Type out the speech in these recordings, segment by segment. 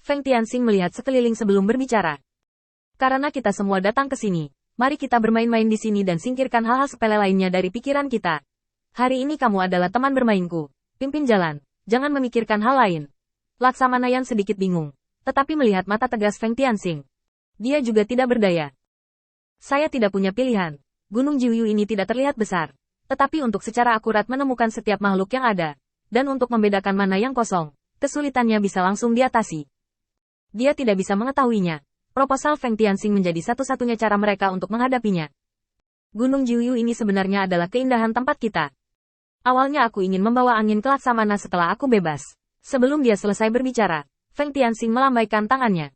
Feng Tianxing melihat sekeliling sebelum berbicara. Karena kita semua datang ke sini, mari kita bermain-main di sini dan singkirkan hal-hal sepele lainnya dari pikiran kita. Hari ini kamu adalah teman bermainku. Pimpin jalan, jangan memikirkan hal lain. Laksamana Yan sedikit bingung, tetapi melihat mata tegas Feng Tianxing. Dia juga tidak berdaya. Saya tidak punya pilihan. Gunung Jiuyu ini tidak terlihat besar. Tetapi untuk secara akurat menemukan setiap makhluk yang ada, dan untuk membedakan mana yang kosong, kesulitannya bisa langsung diatasi. Dia tidak bisa mengetahuinya. Proposal Feng Tianxing menjadi satu-satunya cara mereka untuk menghadapinya. Gunung Jiuyu ini sebenarnya adalah keindahan tempat kita. Awalnya aku ingin membawa angin ke Laksamana setelah aku bebas. Sebelum dia selesai berbicara, Feng Tianxing melambaikan tangannya.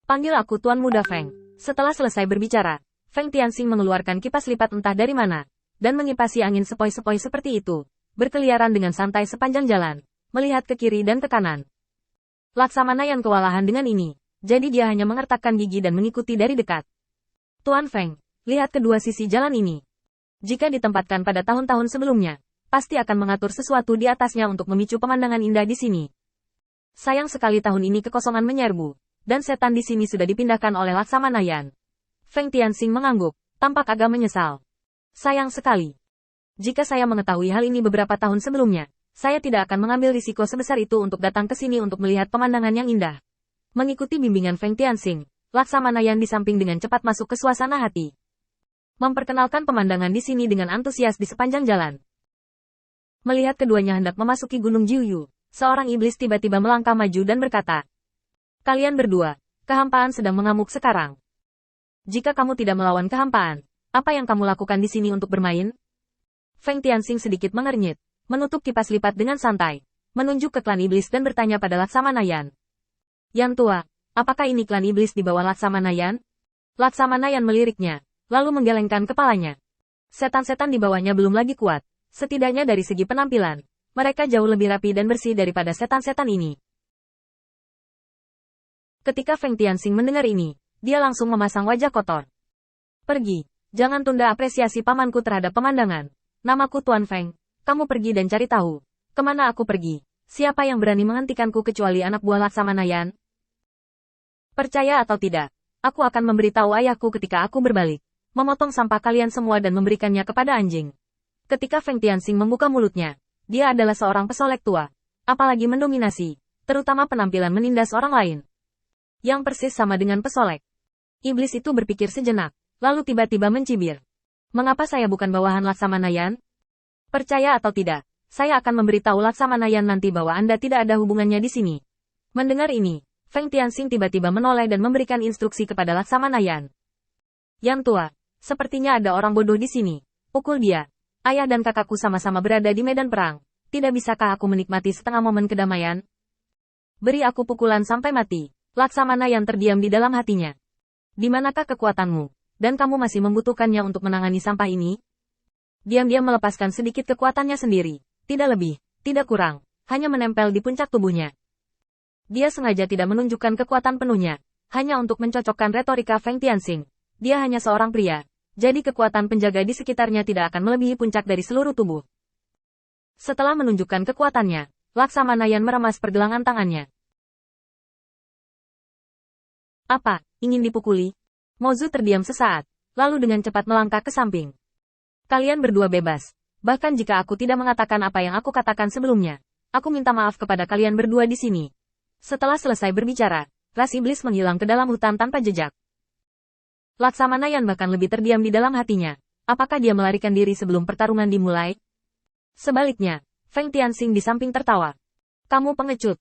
Panggil aku Tuan Muda Feng. Setelah selesai berbicara, Feng Tianxing mengeluarkan kipas lipat entah dari mana, dan mengipasi angin sepoi-sepoi seperti itu, berkeliaran dengan santai sepanjang jalan, melihat ke kiri dan ke kanan. Laksamana Yan kewalahan dengan ini, jadi dia hanya mengertakkan gigi dan mengikuti dari dekat. Tuan Feng, lihat kedua sisi jalan ini. Jika ditempatkan pada tahun-tahun sebelumnya, pasti akan mengatur sesuatu di atasnya untuk memicu pemandangan indah di sini. Sayang sekali tahun ini kekosongan menyerbu, dan setan di sini sudah dipindahkan oleh Laksamana Yan. Feng Tianxing mengangguk, tampak agak menyesal. Sayang sekali. Jika saya mengetahui hal ini beberapa tahun sebelumnya, saya tidak akan mengambil risiko sebesar itu untuk datang ke sini untuk melihat pemandangan yang indah. Mengikuti bimbingan Feng Tianxing, Laksamana Yan di samping dengan cepat masuk ke suasana hati. Memperkenalkan pemandangan di sini dengan antusias di sepanjang jalan. Melihat keduanya hendak memasuki Gunung Jiuyu, seorang iblis tiba-tiba melangkah maju dan berkata, "Kalian berdua, kehampaan sedang mengamuk sekarang. Jika kamu tidak melawan kehampaan, apa yang kamu lakukan di sini untuk bermain?" Feng Tianxing sedikit mengernyit, menutup kipas lipat dengan santai, menunjuk ke klan iblis dan bertanya pada Laksamana Yan. "Yang tua, apakah ini klan iblis di bawah Laksamana Yan?" Laksamana Yan meliriknya, lalu menggelengkan kepalanya. Setan-setan di bawahnya belum lagi kuat, setidaknya dari segi penampilan. Mereka jauh lebih rapi dan bersih daripada setan-setan ini. Ketika Feng Tianxing mendengar ini, dia langsung memasang wajah kotor. "Pergi, jangan tunda apresiasi pamanku terhadap pemandangan. Namaku Tuan Feng. Kamu pergi dan cari tahu, kemana aku pergi. Siapa yang berani menghentikanku kecuali anak buah Laksamana Yan? Percaya atau tidak, aku akan memberitahu ayahku ketika aku berbalik, memotong sampah kalian semua dan memberikannya kepada anjing." Ketika Feng Tianxing membuka mulutnya, dia adalah seorang pesolek tua, apalagi mendominasi, terutama penampilan menindas orang lain. Yang persis sama dengan pesolek. Iblis itu berpikir sejenak, lalu tiba-tiba mencibir. "Mengapa saya bukan bawahan Laksamana Yan? Percaya atau tidak, saya akan memberitahu Laksamana Yan nanti bahwa Anda tidak ada hubungannya di sini." Mendengar ini, Feng Tianxing tiba-tiba menoleh dan memberikan instruksi kepada Laksamana Yan. "Yang tua, sepertinya ada orang bodoh di sini. Pukul dia. Ayah dan kakakku sama-sama berada di medan perang. Tidak bisakah aku menikmati setengah momen kedamaian? Beri aku pukulan sampai mati." Laksamana Yan terdiam di dalam hatinya. "Di manakah kekuatanmu? Dan kamu masih membutuhkannya untuk menangani sampah ini?" Diam-diam melepaskan sedikit kekuatannya sendiri. Tidak lebih, tidak kurang, hanya menempel di puncak tubuhnya. Dia sengaja tidak menunjukkan kekuatan penuhnya, hanya untuk mencocokkan retorika Feng Tianxing. Dia hanya seorang pria, jadi kekuatan penjaga di sekitarnya tidak akan melebihi puncak dari seluruh tubuh. Setelah menunjukkan kekuatannya, Laksamana Yan meremas pergelangan tangannya. "Apa, ingin dipukuli?" Mozu terdiam sesaat, lalu dengan cepat melangkah ke samping. "Kalian berdua bebas. Bahkan jika aku tidak mengatakan apa yang aku katakan sebelumnya, aku minta maaf kepada kalian berdua di sini." Setelah selesai berbicara, ras iblis menghilang ke dalam hutan tanpa jejak. Laksamana Yan bahkan lebih terdiam di dalam hatinya. Apakah dia melarikan diri sebelum pertarungan dimulai? Sebaliknya, Feng Tianxing di samping tertawa. "Kamu pengecut.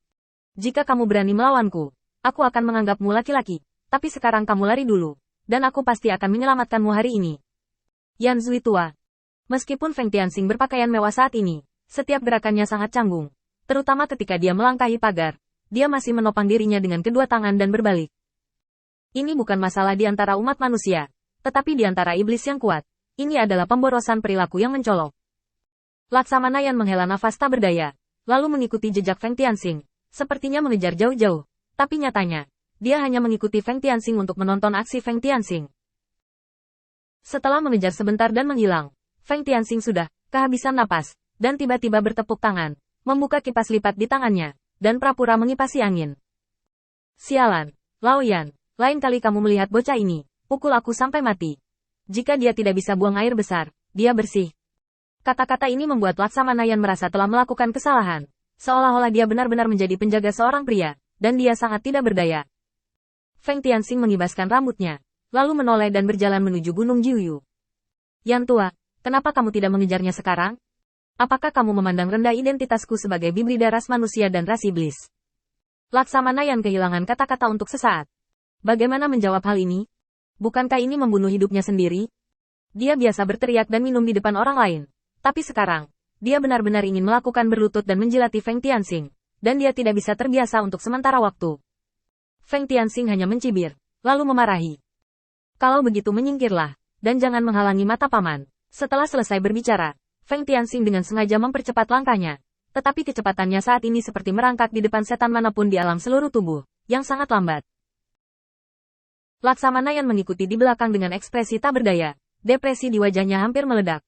Jika kamu berani melawanku, aku akan menganggapmu laki-laki. Tapi sekarang kamu lari dulu, dan aku pasti akan menyelamatkanmu hari ini." Yan Zui tua. Meskipun Feng Tianxing berpakaian mewah saat ini, setiap gerakannya sangat canggung. Terutama ketika dia melangkahi pagar, dia masih menopang dirinya dengan kedua tangan dan berbalik. Ini bukan masalah di antara umat manusia, tetapi di antara iblis yang kuat. Ini adalah pemborosan perilaku yang mencolok. Laksamana Yan menghela nafas tak berdaya, lalu mengikuti jejak Feng Tianxing, sepertinya mengejar jauh-jauh, tapi nyatanya, dia hanya mengikuti Feng Tianxing untuk menonton aksi Feng Tianxing. Setelah mengejar sebentar dan menghilang, Feng Tianxing sudah kehabisan napas, dan tiba-tiba bertepuk tangan, membuka kipas lipat di tangannya, dan pura-pura mengipasi angin. Sialan, Lao Yan, lain kali kamu melihat bocah ini, pukul aku sampai mati. Jika dia tidak bisa buang air besar, dia bersih. Kata-kata ini membuat Laksamana Yan merasa telah melakukan kesalahan. Seolah-olah dia benar-benar menjadi penjaga seorang pria, dan dia sangat tidak berdaya. Feng Tianxing mengibaskan rambutnya, lalu menoleh dan berjalan menuju Gunung Jiuyu. Yan tua, kenapa kamu tidak mengejarnya sekarang? Apakah kamu memandang rendah identitasku sebagai bibrida ras manusia dan ras iblis? Laksamana Yan kehilangan kata-kata untuk sesaat. Bagaimana menjawab hal ini? Bukankah ini membunuh hidupnya sendiri? Dia biasa berteriak dan minum di depan orang lain. Tapi sekarang, dia benar-benar ingin melakukan berlutut dan menjilati Feng Tianxing. Dan dia tidak bisa terbiasa untuk sementara waktu. Feng Tianxing hanya mencibir, lalu memarahi. Kalau begitu menyingkirlah, dan jangan menghalangi mata paman. Setelah selesai berbicara, Feng Tianxing dengan sengaja mempercepat langkahnya. Tetapi kecepatannya saat ini seperti merangkak di depan setan manapun di alam seluruh tubuh, yang sangat lambat. Laksamana Yan mengikuti di belakang dengan ekspresi tak berdaya. Depresi di wajahnya hampir meledak.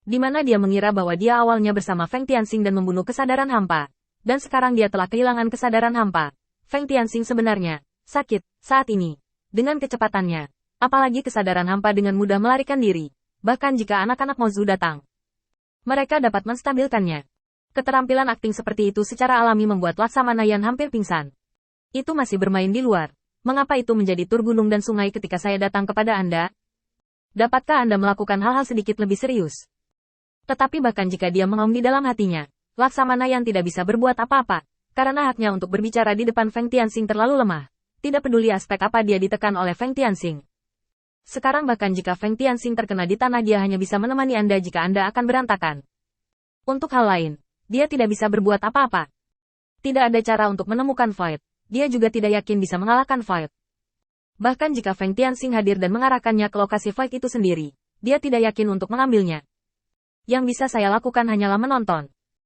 Di mana dia mengira bahwa dia awalnya bersama Feng Tianxing dan membunuh kesadaran hampa. Dan sekarang dia telah kehilangan kesadaran hampa. Feng Tianxing sebenarnya sakit saat ini. Dengan kecepatannya, apalagi kesadaran hampa dengan mudah melarikan diri. Bahkan jika anak-anak Mozu datang, mereka dapat menstabilkannya. Keterampilan akting seperti itu secara alami membuat Laksamana Yan hampir pingsan. Itu masih bermain di luar. Mengapa itu menjadi tur gunung dan sungai ketika saya datang kepada Anda? Dapatkah Anda melakukan hal-hal sedikit lebih serius? Tetapi bahkan jika dia mengaum di dalam hatinya, Laksamana Yan tidak bisa berbuat apa-apa, karena haknya untuk berbicara di depan Feng Tianxing terlalu lemah. Tidak peduli aspek apa dia ditekan oleh Feng Tianxing. Sekarang bahkan jika Feng Tianxing terkena di tanah dia hanya bisa menemani Anda jika Anda akan berantakan. Untuk hal lain, dia tidak bisa berbuat apa-apa. Tidak ada cara untuk menemukan Void. Dia juga tidak yakin bisa mengalahkan Void. Bahkan jika Feng Tianxing hadir dan mengarahkannya ke lokasi Void itu sendiri, dia tidak yakin untuk mengambilnya. Yang bisa saya lakukan hanyalah menonton.